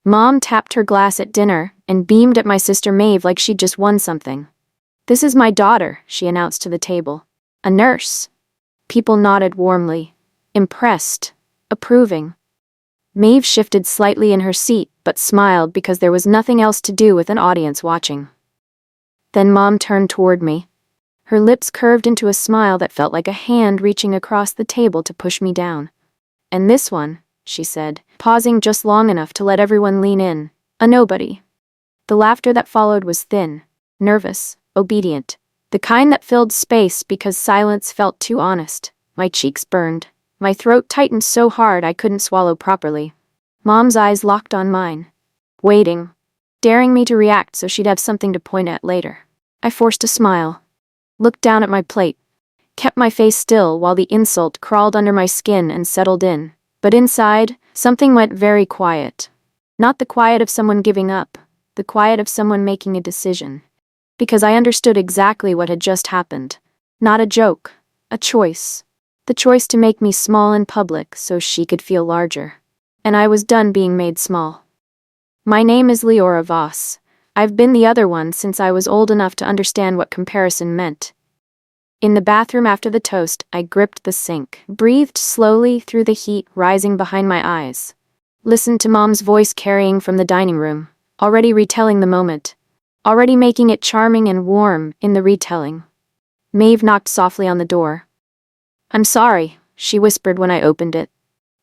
Mom tapped her glass at dinner and beamed at my sister Maeve like she'd just won something. "This is my daughter," she announced to the table. "A nurse." People nodded warmly, impressed, approving. Maeve shifted slightly in her seat but smiled because there was nothing else to do with an audience watching. Then Mom turned toward me. Her lips curved into a smile that felt like a hand reaching across the table to push me down. "And this one," she said, pausing just long enough to let everyone lean in, "a nobody." The laughter that followed was thin, nervous, obedient, the kind that filled space because silence felt too honest. My cheeks burned. My throat tightened so hard I couldn't swallow properly. Mom's eyes locked on mine, waiting, daring me to react so she'd have something to point at later. I forced a smile, looked down at my plate, kept my face still while the insult crawled under my skin and settled in. But inside, something went very quiet. Not the quiet of someone giving up, the quiet of someone making a decision. Because I understood exactly what had just happened. Not a joke, a choice. The choice to make me small in public so she could feel larger. And I was done being made small. My name is Leora Voss. I've been the other one since I was old enough to understand what comparison meant. In the bathroom after the toast, I gripped the sink, breathed slowly through the heat rising behind my eyes. Listened to Mom's voice carrying from the dining room, already retelling the moment, already making it charming and warm in the retelling. Maeve knocked softly on the door. "I'm sorry," she whispered when I opened it.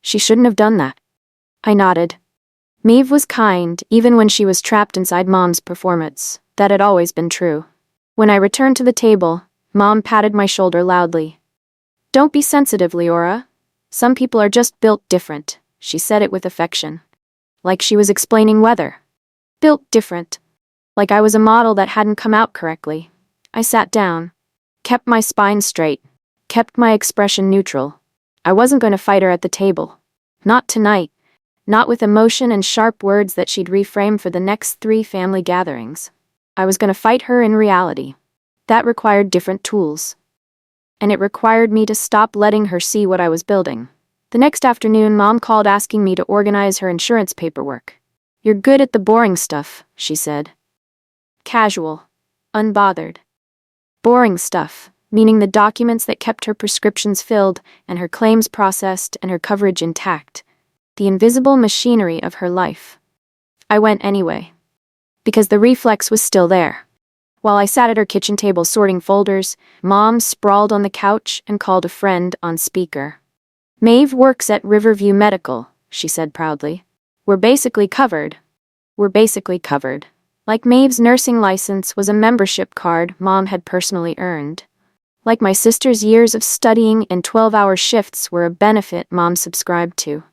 "She shouldn't have done that." I nodded. Maeve was kind, even when she was trapped inside Mom's performance. That had always been true. When I returned to the table, Mom patted my shoulder loudly. "Don't be sensitive, Leora. Some people are just built different." She said it with affection. Like she was explaining weather. Built different. Like I was a model that hadn't come out correctly. I sat down, kept my spine straight, kept my expression neutral. I wasn't going to fight her at the table. Not tonight. Not with emotion and sharp words that she'd reframe for the next 3 family gatherings. I was going to fight her in reality. That required different tools. And it required me to stop letting her see what I was building. The next afternoon, Mom called asking me to organize her insurance paperwork. "You're good at the boring stuff," she said. Casual. Unbothered. Boring stuff, meaning the documents that kept her prescriptions filled and her claims processed and her coverage intact. The invisible machinery of her life. I went anyway. Because the reflex was still there. While I sat at her kitchen table sorting folders, Mom sprawled on the couch and called a friend on speaker. "Maeve works at Riverview Medical," she said proudly. We're basically covered." Like Maeve's nursing license was a membership card Mom had personally earned. Like my sister's years of studying and 12-hour shifts were a benefit Mom subscribed to.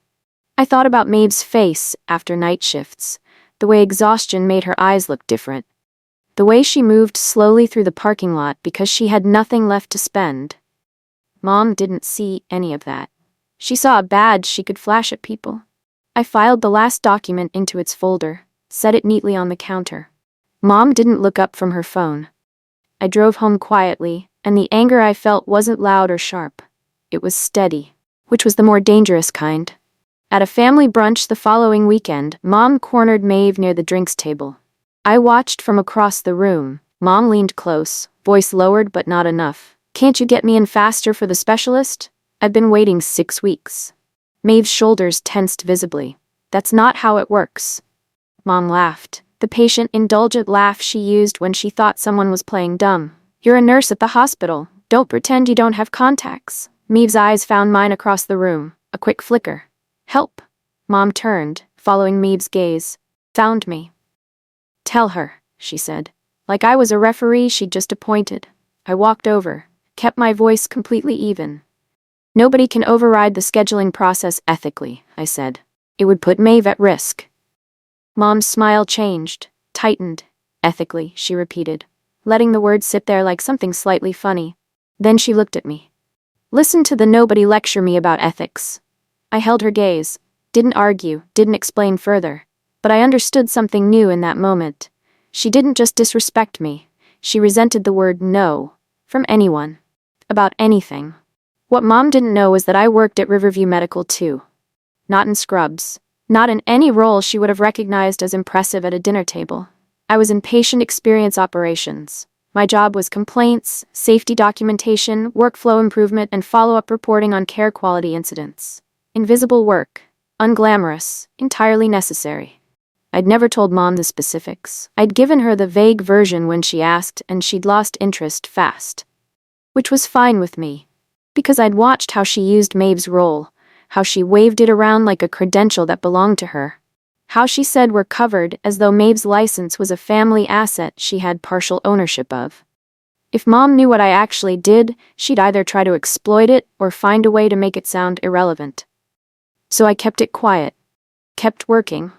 I thought about Maeve's face after night shifts, the way exhaustion made her eyes look different. The way she moved slowly through the parking lot because she had nothing left to spend. Mom didn't see any of that. She saw a badge she could flash at people. I filed the last document into its folder, set it neatly on the counter. Mom didn't look up from her phone. I drove home quietly, and the anger I felt wasn't loud or sharp. It was steady, which was the more dangerous kind. At a family brunch the following weekend, Mom cornered Maeve near the drinks table. I watched from across the room. Mom leaned close, voice lowered but not enough. "Can't you get me in faster for the specialist? I've been waiting 6 weeks." Maeve's shoulders tensed visibly. "That's not how it works." Mom laughed, the patient, indulgent laugh she used when she thought someone was playing dumb. "You're a nurse at the hospital. Don't pretend you don't have contacts." Maeve's eyes found mine across the room, a quick flicker. "Help." Mom turned, following Maeve's gaze. "Found me." "Tell her," she said. Like I was a referee she'd just appointed. I walked over, kept my voice completely even. "Nobody can override the scheduling process ethically," I said. "It would put Maeve at risk." Mom's smile changed, tightened. "Ethically," she repeated, letting the word sit there like something slightly funny. Then she looked at me. "Listen to the nobody lecture me about ethics." I held her gaze, didn't argue, didn't explain further. But I understood something new in that moment. She didn't just disrespect me. She resented the word no from anyone. About anything. What Mom didn't know was that I worked at Riverview Medical too. Not in scrubs. Not in any role she would have recognized as impressive at a dinner table. I was in patient experience operations. My job was complaints, safety documentation, workflow improvement, and follow-up reporting on care quality incidents. Invisible work, unglamorous, entirely necessary. I'd never told Mom the specifics. I'd given her the vague version when she asked, and she'd lost interest fast. Which was fine with me, because I'd watched how she used Maeve's role, how she waved it around like a credential that belonged to her, how she said we're covered as though Maeve's license was a family asset she had partial ownership of. If Mom knew what I actually did, she'd either try to exploit it or find a way to make it sound irrelevant. So I kept it quiet, kept working,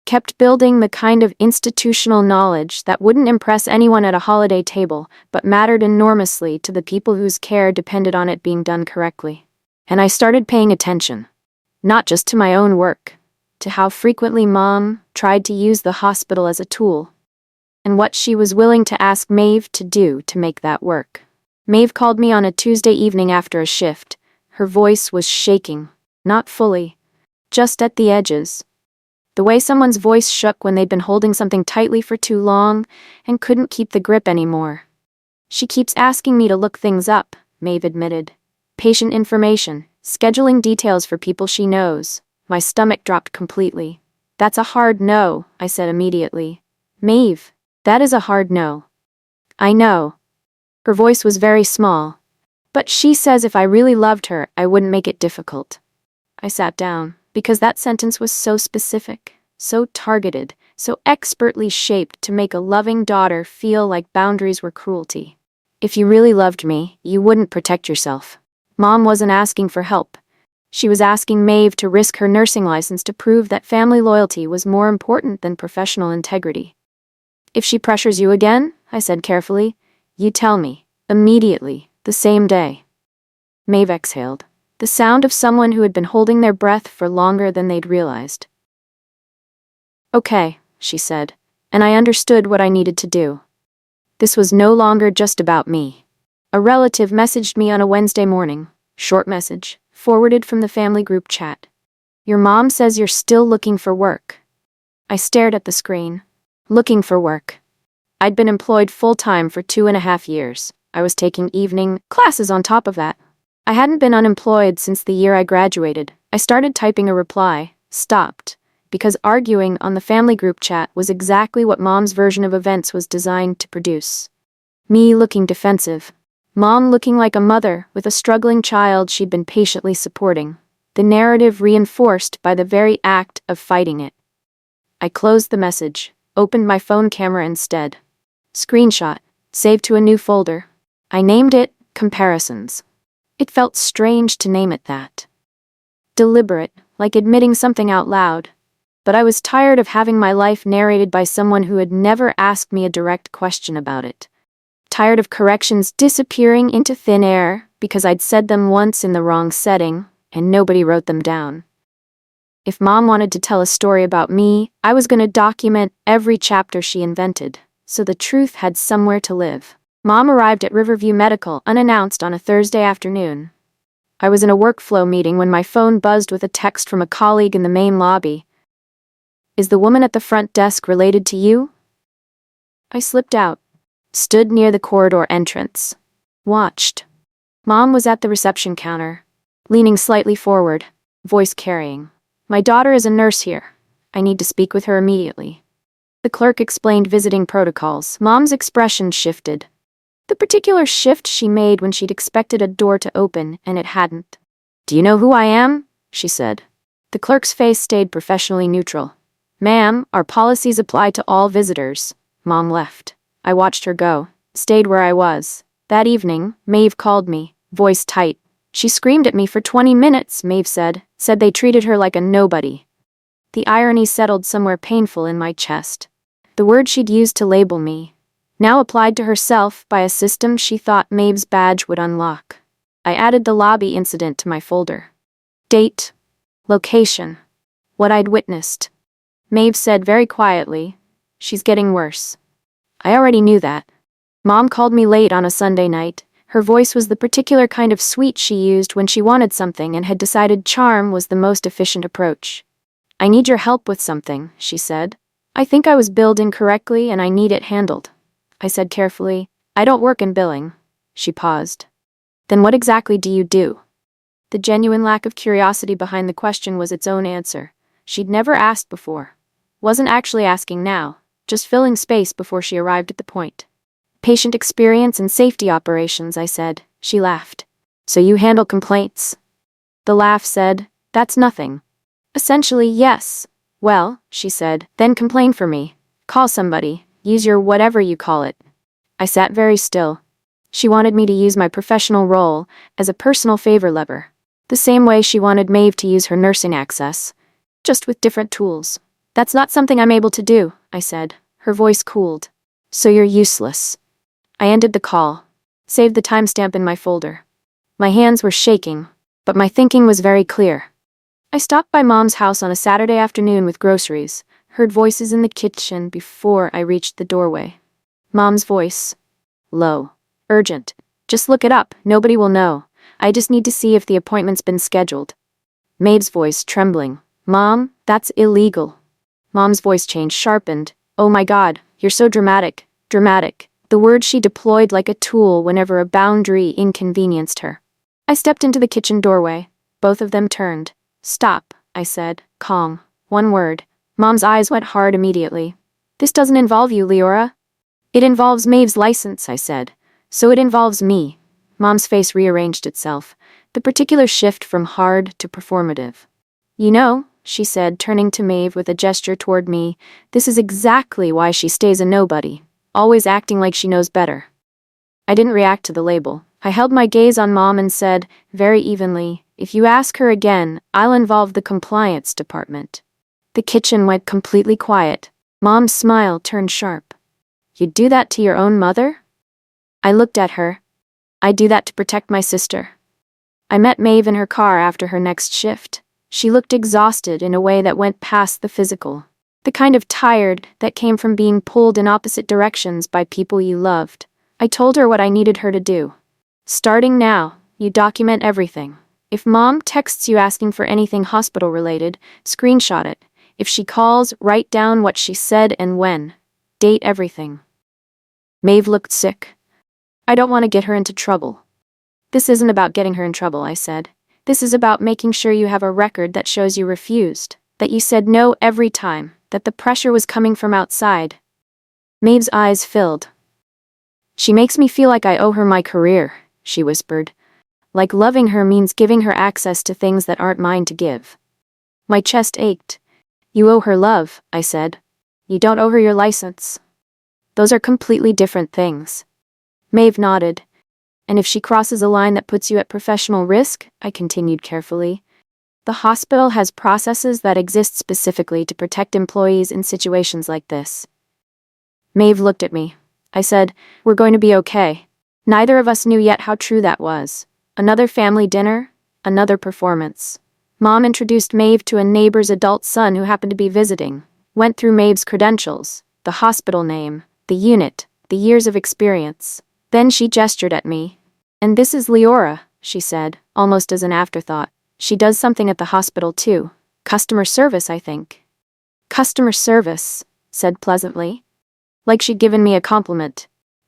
kept building the kind of institutional knowledge that wouldn't impress anyone at a holiday table, but mattered enormously to the people whose care depended on it being done correctly. And I started paying attention, not just to my own work, to how frequently Mom tried to use the hospital as a tool, and what she was willing to ask Maeve to do to make that work. Maeve called me on a Tuesday evening after a shift. Her voice was shaking, not fully, just at the edges. The way someone's voice shook when they'd been holding something tightly for too long and couldn't keep the grip anymore. She keeps asking me to look things up, Maeve admitted. Patient information, scheduling details for people she knows. My stomach dropped completely. That's a hard no, I said immediately. Maeve, that is a hard no. I know. Her voice was very small. But she says if I really loved her, I wouldn't make it difficult. I sat down, because that sentence was so specific, so targeted, so expertly shaped to make a loving daughter feel like boundaries were cruelty. If you really loved me, you wouldn't protect yourself. Mom wasn't asking for help. She was asking Maeve to risk her nursing license to prove that family loyalty was more important than professional integrity. If she pressures you again, I said carefully, you tell me, immediately, the same day. Maeve exhaled, the sound of someone who had been holding their breath for longer than they'd realized. Okay, she said, and I understood what I needed to do. This was no longer just about me. A relative messaged me on a Wednesday morning, short message, forwarded from the family group chat. Your mom says you're still looking for work. I stared at the screen. Looking for work. I'd been employed full-time for 2.5 years. I was taking evening classes on top of that. I hadn't been unemployed since the year I graduated. I started typing a reply, stopped, because arguing on the family group chat was exactly what Mom's version of events was designed to produce. Me looking defensive. Mom looking like a mother with a struggling child she'd been patiently supporting. The narrative reinforced by the very act of fighting it. I closed the message, opened my phone camera instead. Screenshot, saved to a new folder. I named it Comparisons. It felt strange to name it that. Deliberate, like admitting something out loud. But I was tired of having my life narrated by someone who had never asked me a direct question about it. Tired of corrections disappearing into thin air because I'd said them once in the wrong setting, and nobody wrote them down. If Mom wanted to tell a story about me, I was going to document every chapter she invented, so the truth had somewhere to live. Mom arrived at Riverview Medical unannounced on a Thursday afternoon. I was in a workflow meeting when my phone buzzed with a text from a colleague in the main lobby. Is the woman at the front desk related to you? I slipped out. Stood near the corridor entrance. Watched. Mom was at the reception counter, leaning slightly forward, voice carrying. My daughter is a nurse here. I need to speak with her immediately. The clerk explained visiting protocols. Mom's expression shifted. The particular shift she made when she'd expected a door to open and it hadn't. Do you know who I am? She said. The clerk's face stayed professionally neutral. Ma'am, our policies apply to all visitors. Mom left. I watched her go, stayed where I was. That evening, Maeve called me, voice tight. She screamed at me for 20 minutes, Maeve said they treated her like a nobody. The irony settled somewhere painful in my chest. The word she'd used to label me, now applied to herself by a system she thought Maeve's badge would unlock. I added the lobby incident to my folder. Date. Location. What I'd witnessed. Maeve said very quietly, she's getting worse. I already knew that. Mom called me late on a Sunday night. Her voice was the particular kind of sweet she used when she wanted something and had decided charm was the most efficient approach. I need your help with something, she said. I think I was billed incorrectly and I need it handled. I said carefully, I don't work in billing. She paused. Then what exactly do you do? The genuine lack of curiosity behind the question was its own answer. She'd never asked before. Wasn't actually asking now, just filling space before she arrived at the point. Patient experience and safety operations, I said. She laughed. So you handle complaints? The laugh said, that's nothing. Essentially, yes. Well, she said, then complain for me. Call somebody. Use your whatever you call it. I sat very still. She wanted me to use my professional role as a personal favor lever. The same way she wanted Maeve to use her nursing access. Just with different tools. That's not something I'm able to do, I said. Her voice cooled. So you're useless. I ended the call. Saved the timestamp in my folder. My hands were shaking, but my thinking was very clear. I stopped by Mom's house on a Saturday afternoon with groceries, heard voices in the kitchen before I reached the doorway. Mom's voice. Low. Urgent. Just look it up, nobody will know. I just need to see if the appointment's been scheduled. Maeve's voice trembling. Mom, that's illegal. Mom's voice changed, sharpened. Oh my God, you're so dramatic. Dramatic. The word she deployed like a tool whenever a boundary inconvenienced her. I stepped into the kitchen doorway. Both of them turned. Stop, I said, calm. One word. Mom's eyes went hard immediately. This doesn't involve you, Leora. It involves Maeve's license, I said. So it involves me. Mom's face rearranged itself, the particular shift from hard to performative. You know, she said, turning to Maeve with a gesture toward me, this is exactly why she stays a nobody, always acting like she knows better. I didn't react to the label. I held my gaze on Mom and said, very evenly, if you ask her again, I'll involve the compliance department. The kitchen went completely quiet. Mom's smile turned sharp. You'd do that to your own mother? I looked at her. I do that to protect my sister. I met Maeve in her car after her next shift. She looked exhausted in a way that went past the physical. The kind of tired that came from being pulled in opposite directions by people you loved. I told her what I needed her to do. Starting now, you document everything. If Mom texts you asking for anything hospital-related, screenshot it. If she calls, write down what she said and when. Date everything. Maeve looked sick. I don't want to get her into trouble. This isn't about getting her in trouble, I said. This is about making sure you have a record that shows you refused, that you said no every time, that the pressure was coming from outside. Maeve's eyes filled. She makes me feel like I owe her my career, she whispered. Like loving her means giving her access to things that aren't mine to give. My chest ached. You owe her love, I said. You don't owe her your license. Those are completely different things. Maeve nodded. And if she crosses a line that puts you at professional risk, I continued carefully, the hospital has processes that exist specifically to protect employees in situations like this. Maeve looked at me. I said, we're going to be okay. Neither of us knew yet how true that was. Another family dinner, another performance. Mom introduced Maeve to a neighbor's adult son who happened to be visiting. Went through Maeve's credentials, the hospital name, the unit, the years of experience. Then she gestured at me. And this is Leora, she said, almost as an afterthought. She does something at the hospital too. Customer service, I think. Customer service, said pleasantly. Like she'd given me a compliment.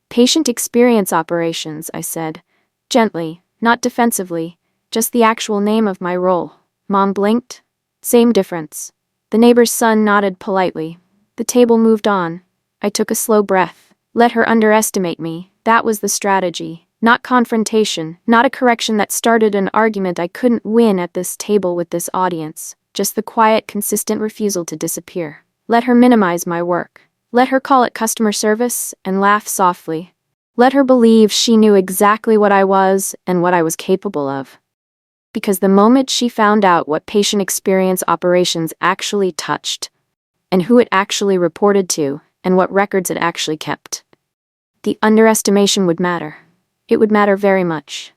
Patient experience operations, I said. Gently, not defensively, just the actual name of my role. Mom blinked. Same difference. The neighbor's son nodded politely. The table moved on. I took a slow breath. Let her underestimate me. That was the strategy. Not confrontation, not a correction that started an argument I couldn't win at this table with this audience. Just the quiet, consistent refusal to disappear. Let her minimize my work. Let her call it customer service and laugh softly. Let her believe she knew exactly what I was and what I was capable of. Because the moment she found out what patient experience operations actually touched, and who it actually reported to, and what records it actually kept, the underestimation would matter. It would matter very much.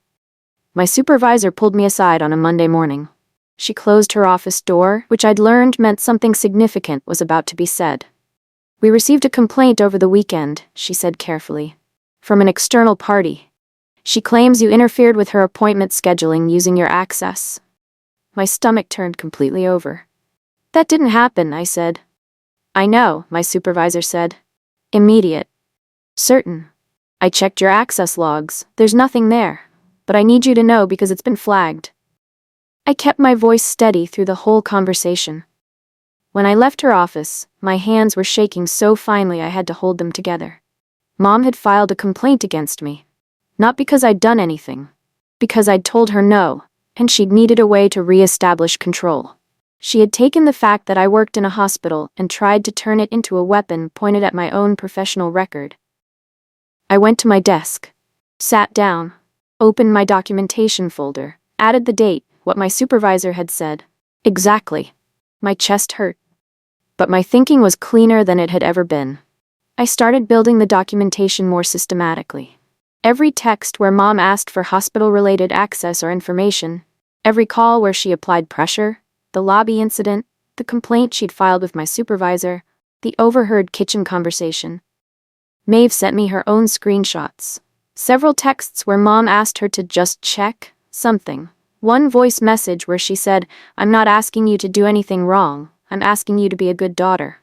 My supervisor pulled me aside on a Monday morning. She closed her office door, which I'd learned meant something significant was about to be said. We received a complaint over the weekend, she said carefully. From an external party. She claims you interfered with her appointment scheduling using your access. My stomach turned completely over. That didn't happen, I said. I know, my supervisor said. Immediate. Certain. I checked your access logs. There's nothing there. But I need you to know because it's been flagged. I kept my voice steady through the whole conversation. When I left her office, my hands were shaking so finely I had to hold them together. Mom had filed a complaint against me. Not because I'd done anything. Because I'd told her no, and she'd needed a way to re-establish control. She had taken the fact that I worked in a hospital and tried to turn it into a weapon pointed at my own professional record. I went to my desk, sat down, opened my documentation folder, added the date, what my supervisor had said. Exactly. My chest hurt. But my thinking was cleaner than it had ever been. I started building the documentation more systematically. Every text where Mom asked for hospital-related access or information, every call where she applied pressure, the lobby incident, the complaint she'd filed with my supervisor, the overheard kitchen conversation. Maeve sent me her own screenshots. Several texts where Mom asked her to just check something. One voice message where she said, "I'm not asking you to do anything wrong, I'm asking you to be a good daughter."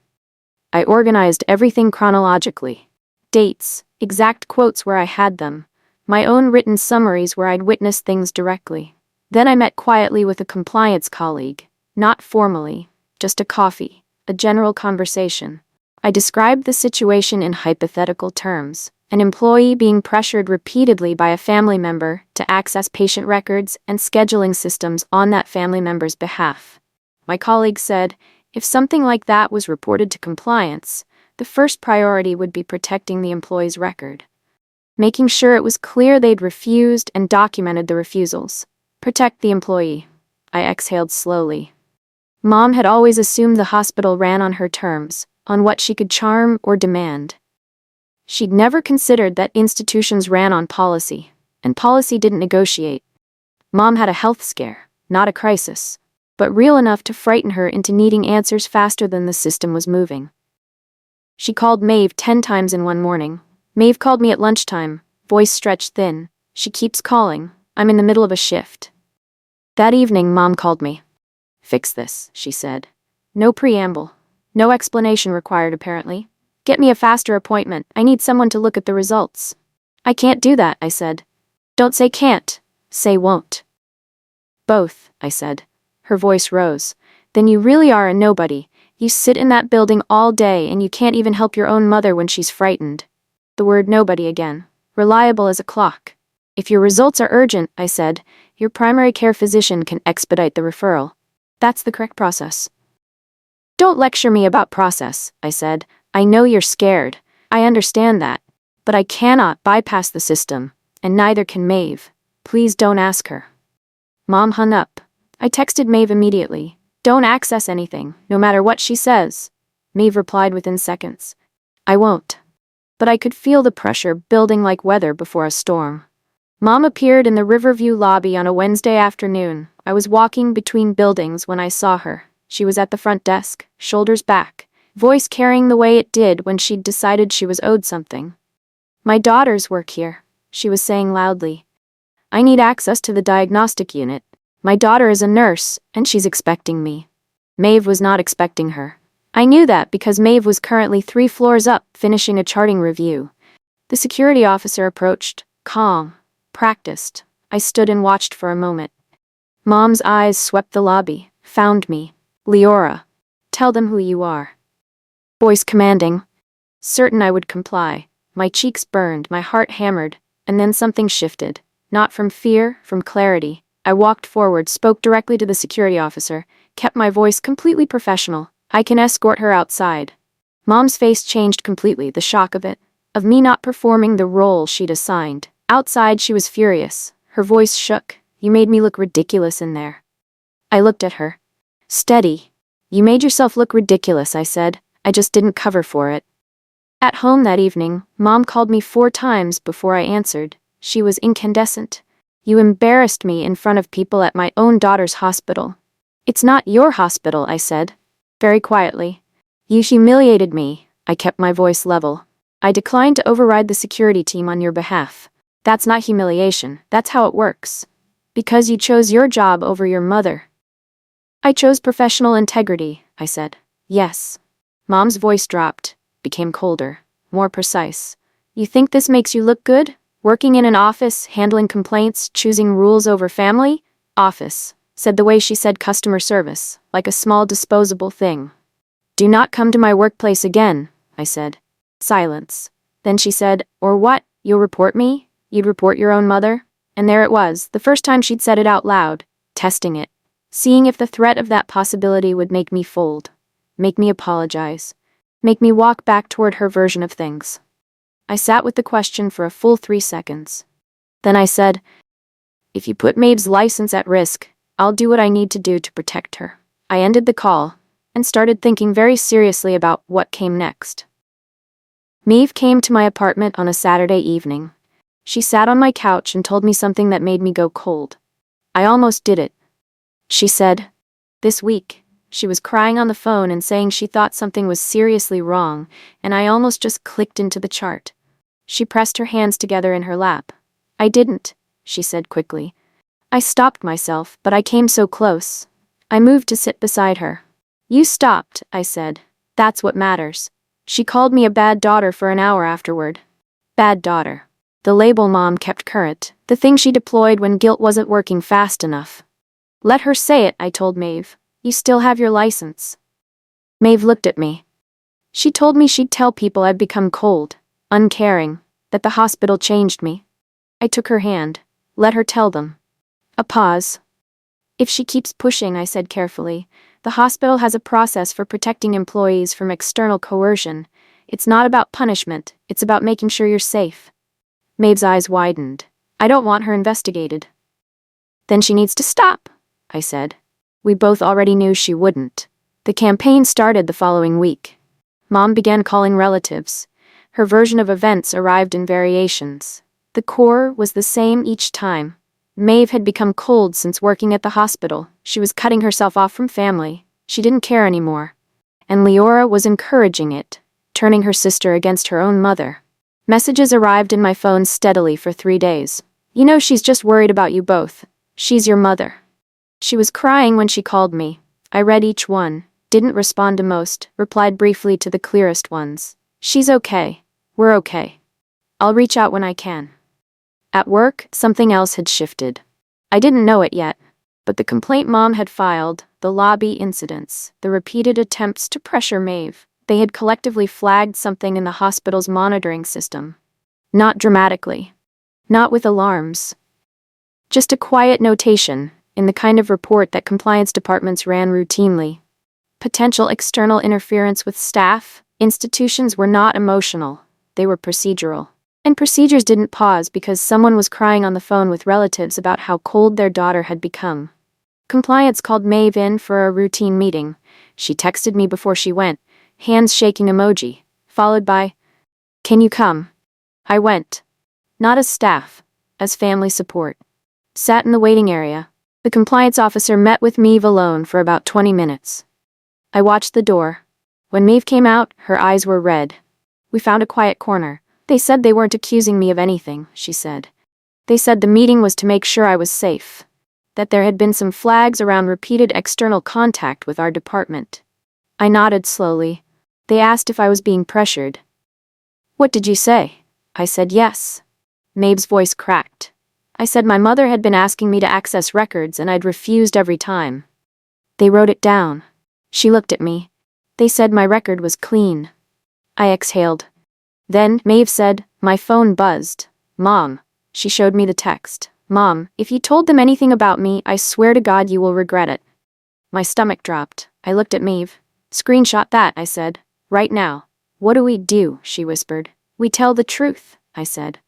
I organized everything chronologically. Dates, exact quotes where I had them, my own written summaries where I'd witnessed things directly. Then I met quietly with a compliance colleague, not formally, just a coffee, a general conversation. I described the situation in hypothetical terms. An employee being pressured repeatedly by a family member to access patient records and scheduling systems on that family member's behalf. My colleague said, if something like that was reported to compliance, the first priority would be protecting the employee's record. Making sure it was clear they'd refused and documented the refusals. Protect the employee. I exhaled slowly. Mom had always assumed the hospital ran on her terms, on what she could charm or demand. She'd never considered that institutions ran on policy, and policy didn't negotiate. Mom had a health scare, not a crisis, but real enough to frighten her into needing answers faster than the system was moving. She called Maeve 10 times in one morning. Maeve called me at lunchtime, voice stretched thin. She keeps calling. I'm in the middle of a shift. That evening, Mom called me. Fix this, she said. No preamble. No explanation required, apparently. Get me a faster appointment. I need someone to look at the results. I can't do that, I said. Don't say can't. Say won't. Both, I said. Her voice rose. Then you really are a nobody. You sit in that building all day and you can't even help your own mother when she's frightened. The word nobody again. Reliable as a clock. If your results are urgent, I said, your primary care physician can expedite the referral. That's the correct process. Don't lecture me about process, I said. I know you're scared. I understand that. But I cannot bypass the system, and neither can Maeve. Please don't ask her. Mom hung up. I texted Maeve immediately. Don't access anything, no matter what she says. Maeve replied within seconds. I won't. But I could feel the pressure building like weather before a storm. Mom appeared in the Riverview lobby on a Wednesday afternoon. I was walking between buildings when I saw her. She was at the front desk, shoulders back, voice carrying the way it did when she'd decided she was owed something. My daughters work here, she was saying loudly. I need access to the diagnostic unit. My daughter is a nurse, and she's expecting me. Maeve was not expecting her. I knew that because Maeve was currently 3 floors up, finishing a charting review. The security officer approached, calm, practiced. I stood and watched for a moment. Mom's eyes swept the lobby, found me. Leora. Tell them who you are. Voice commanding. Certain I would comply. My cheeks burned, my heart hammered, and then something shifted. Not from fear, from clarity. I walked forward, spoke directly to the security officer, kept my voice completely professional. I can escort her outside. Mom's face changed completely, the shock of it, of me not performing the role she'd assigned. Outside, she was furious. Her voice shook. You made me look ridiculous in there. I looked at her. Steady. You made yourself look ridiculous, I said. I just didn't cover for it. At home that evening, Mom called me 4 times before I answered. She was incandescent. You embarrassed me in front of people at my own daughter's hospital. It's not your hospital, I said, very quietly. You humiliated me. I kept my voice level. I declined to override the security team on your behalf. That's not humiliation, that's how it works. Because you chose your job over your mother. I chose professional integrity. I said. Yes. Mom's voice dropped, became colder, more precise. You think this makes you look good? Working in an office, handling complaints, choosing rules over family? Office, said the way she said customer service, like a small disposable thing. Do not come to my workplace again, I said. Silence. Then she said, or what, you'll report me? You'd report your own mother? And there it was, the first time she'd said it out loud, testing it, seeing if the threat of that possibility would make me fold, make me apologize, make me walk back toward her version of things. I sat with the question for a full 3 seconds. Then I said, if you put Maeve's license at risk, I'll do what I need to do to protect her. I ended the call and started thinking very seriously about what came next. Maeve came to my apartment on a Saturday evening. She sat on my couch and told me something that made me go cold. I almost did it. She said, this week, she was crying on the phone and saying she thought something was seriously wrong, and I almost just clicked into the chart. She pressed her hands together in her lap. I didn't, she said quickly. I stopped myself, but I came so close. I moved to sit beside her. You stopped, I said. That's what matters. She called me a bad daughter for an hour afterward. Bad daughter. The label Mom kept current, the thing she deployed when guilt wasn't working fast enough. Let her say it, I told Maeve. You still have your license. Maeve looked at me. She told me she'd tell people I'd become cold, uncaring, that the hospital changed me. I took her hand. Let her tell them. A pause. If she keeps pushing, I said carefully, the hospital has a process for protecting employees from external coercion. It's not about punishment, it's about making sure you're safe. Maeve's eyes widened. I don't want her investigated. Then she needs to stop, I said. We both already knew she wouldn't. The campaign started the following week. Mom began calling relatives. Her version of events arrived in variations. The core was the same each time. Maeve had become cold since working at the hospital. She was cutting herself off from family. She didn't care anymore. And Leora was encouraging it, turning her sister against her own mother. Messages arrived in my phone steadily for 3 days. You know, she's just worried about you both. She's your mother. She was crying when she called me. I read each one, didn't respond to most, replied briefly to the clearest ones. She's okay. We're okay. I'll reach out when I can. At work, something else had shifted. I didn't know it yet, but the complaint Mom had filed, the lobby incidents, the repeated attempts to pressure Maeve, they had collectively flagged something in the hospital's monitoring system. Not dramatically. Not with alarms. Just a quiet notation, in the kind of report that compliance departments ran routinely. Potential external interference with staff, institutions were not emotional, they were procedural. And procedures didn't pause because someone was crying on the phone with relatives about how cold their daughter had become. Compliance called Maeve in for a routine meeting. She texted me before she went, hands shaking emoji, followed by, "Can you come?" I went. Not as staff, as family support. Sat in the waiting area. The compliance officer met with Maeve alone for about 20 minutes. I watched the door. When Maeve came out, her eyes were red. We found a quiet corner. They said they weren't accusing me of anything, she said. They said the meeting was to make sure I was safe. That there had been some flags around repeated external contact with our department. I nodded slowly. They asked if I was being pressured. What did you say? I said yes. Maeve's voice cracked. I said my mother had been asking me to access records and I'd refused every time. They wrote it down. She looked at me. They said my record was clean. I exhaled. Then, Maeve said, my phone buzzed. Mom. She showed me the text. Mom, if you told them anything about me, I swear to God you will regret it. My stomach dropped. I looked at Maeve. Screenshot that, I said. Right now. What do we do? She whispered. We tell the truth, I said.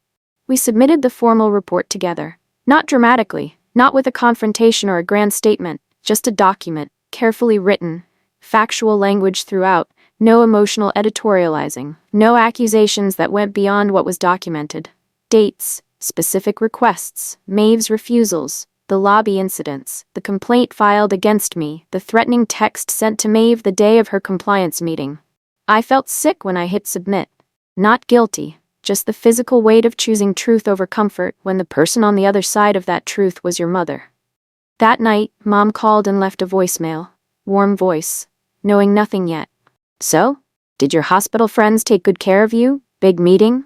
We submitted the formal report together. Not dramatically, not with a confrontation or a grand statement, just a document, carefully written, factual language throughout, no emotional editorializing, no accusations that went beyond what was documented. Dates, specific requests, Maeve's refusals, the lobby incidents, the complaint filed against me, the threatening text sent to Maeve the day of her compliance meeting. I felt sick when I hit submit. Not guilty, just the physical weight of choosing truth over comfort when the person on the other side of that truth was your mother. That night, Mom called and left a voicemail. Warm voice. knowing nothing yet. So? Did your hospital friends take good care of you? Big meeting?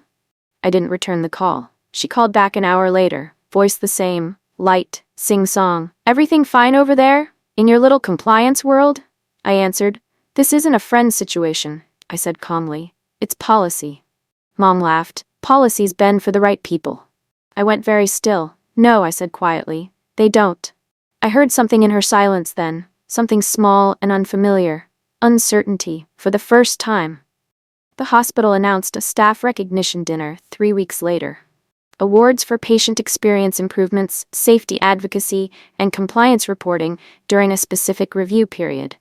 I didn't return the call. She called back an hour later, voice the same, light, sing-song. Everything fine over there? In your little compliance world? I answered. This isn't a friend situation, I said calmly. It's policy. Mom laughed. Policies bend for the right people. I went very still. No, I said quietly. They don't. I heard something in her silence then, something small and unfamiliar. Uncertainty, for the first time. The hospital announced a staff recognition dinner 3 weeks later. Awards for patient experience improvements, safety advocacy, and compliance reporting during a specific review period.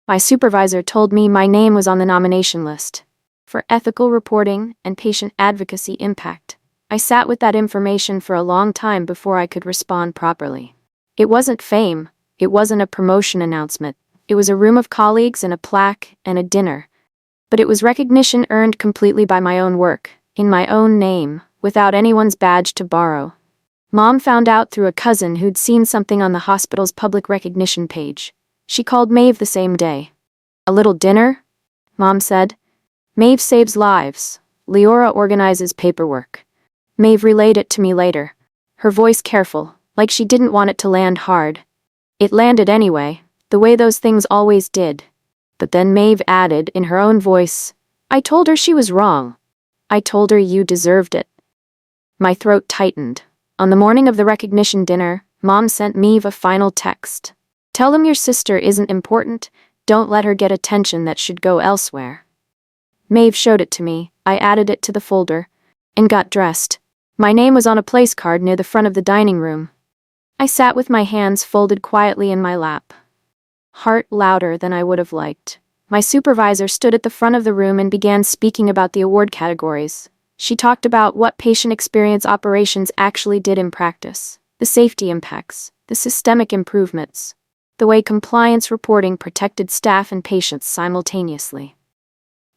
My supervisor told me my name was on the nomination list for ethical reporting and patient advocacy impact. I sat with that information for a long time before I could respond properly. It wasn't fame. It wasn't a promotion announcement. It was a room of colleagues and a plaque and a dinner. But it was recognition earned completely by my own work, in my own name, without anyone's badge to borrow. Mom found out through a cousin who'd seen something on the hospital's public recognition page. She called Maeve the same day. A little dinner? Mom said. Maeve saves lives. Leora organizes paperwork. Maeve relayed it to me later, her voice careful, like she didn't want it to land hard. It landed anyway, the way those things always did. But then Maeve added, in her own voice, I told her she was wrong. I told her you deserved it. My throat tightened. On the morning of the recognition dinner, Mom sent Maeve a final text. Tell them your sister isn't important, don't let her get attention that should go elsewhere. Maeve showed it to me, I added it to the folder, and got dressed. My name was on a place card near the front of the dining room. I sat with my hands folded quietly in my lap. Heart louder than I would have liked. My supervisor stood at the front of the room and began speaking about the award categories. She talked about what patient experience operations actually did in practice, the safety impacts, the systemic improvements, the way compliance reporting protected staff and patients simultaneously.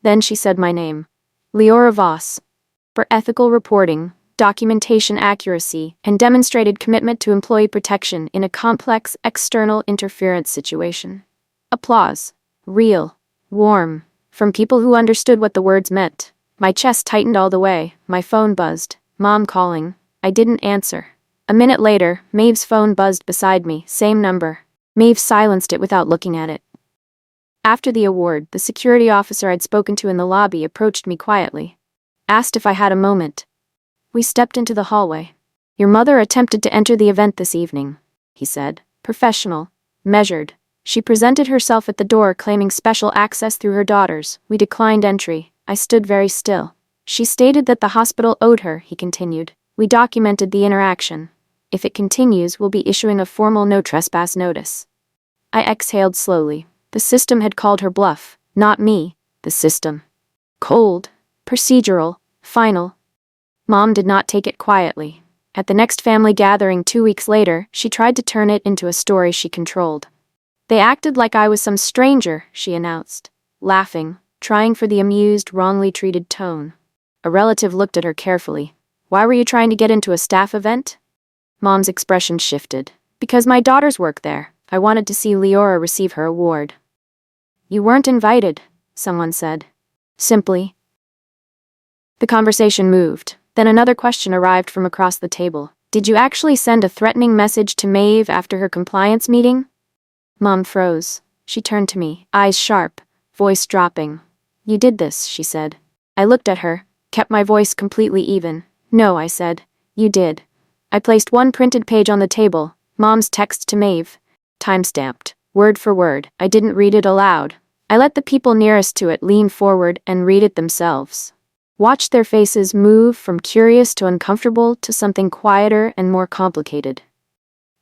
Then she said my name, Leora Voss, for ethical reporting, documentation accuracy, and demonstrated commitment to employee protection in a complex external interference situation. Applause. Real. Warm. From people who understood what the words meant. My chest tightened all the way, my phone buzzed. Mom calling. I didn't answer. A minute later, Maeve's phone buzzed beside me, same number. Maeve silenced it without looking at it. After the award, the security officer I'd spoken to in the lobby approached me quietly. Asked if I had a moment. We stepped into the hallway. Your mother attempted to enter the event this evening, he said. Professional. Measured. She presented herself at the door claiming special access through her daughters. We declined entry. I stood very still. She stated that the hospital owed her, he continued. We documented the interaction. If it continues, we'll be issuing a formal no trespass notice. I exhaled slowly. The system had called her bluff, not me, the system. Cold. Procedural. Final. Mom did not take it quietly. At the next family gathering 2 weeks later, she tried to turn it into a story she controlled. They acted like I was some stranger, she announced, laughing, trying for the amused, wrongly treated tone. A relative looked at her carefully. Why were you trying to get into a staff event? Mom's expression shifted. Because my daughters work there. I wanted to see Leora receive her award. You weren't invited, someone said. Simply. The conversation moved. Then another question arrived from across the table. Did you actually send a threatening message to Maeve after her compliance meeting? Mom froze. She turned to me, eyes sharp, voice dropping. You did this, she said. I looked at her, kept my voice completely even. No, I said. You did. I placed one printed page on the table, Mom's text to Maeve. Time-stamped, word for word. I didn't read it aloud. I let the people nearest to it lean forward and read it themselves. Watched their faces move from curious to uncomfortable to something quieter and more complicated.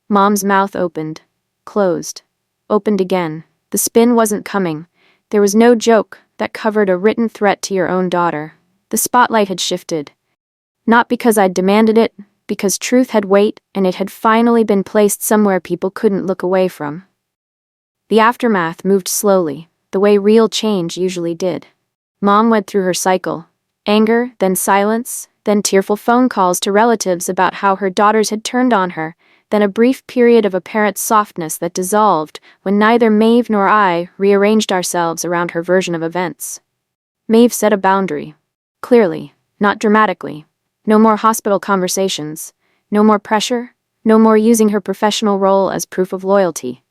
Mom's mouth opened, closed, opened again. The spin wasn't coming. There was no joke that covered a written threat to your own daughter. The spotlight had shifted. Not because I'd demanded it, because truth had weight and it had finally been placed somewhere people couldn't look away from. The aftermath moved slowly, the way real change usually did. Mom went through her cycle. Anger, then silence, then tearful phone calls to relatives about how her daughters had turned on her, then a brief period of apparent softness that dissolved when neither Maeve nor I rearranged ourselves around her version of events. Maeve set a boundary. Clearly, not dramatically. No more hospital conversations. No more pressure. No more using her professional role as proof of loyalty.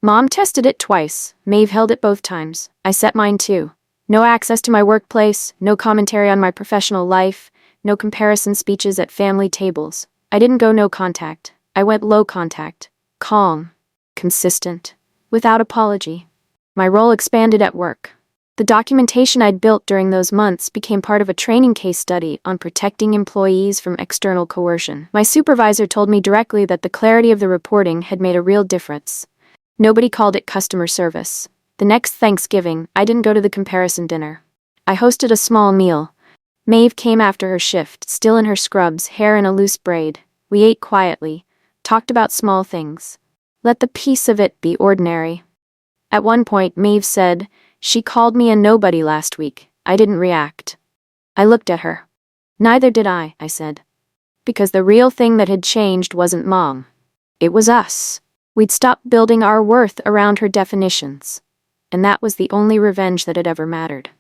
Mom tested it twice. Maeve held it both times. I set mine too. No access to my workplace, no commentary on my professional life, no comparison speeches at family tables. I didn't go no contact. I went low contact. Calm. Consistent. Without apology. My role expanded at work. The documentation I'd built during those months became part of a training case study on protecting employees from external coercion. My supervisor told me directly that the clarity of the reporting had made a real difference. Nobody called it customer service. The next Thanksgiving, I didn't go to the comparison dinner. I hosted a small meal. Maeve came after her shift, still in her scrubs, hair in a loose braid. We ate quietly, talked about small things. Let the peace of it be ordinary. At one point, Maeve said, "She called me a nobody last week." I didn't react. I looked at her. "Neither did I," said. Because the real thing that had changed wasn't Mom. It was us. We'd stopped building our worth around her definitions. And that was the only revenge that had ever mattered.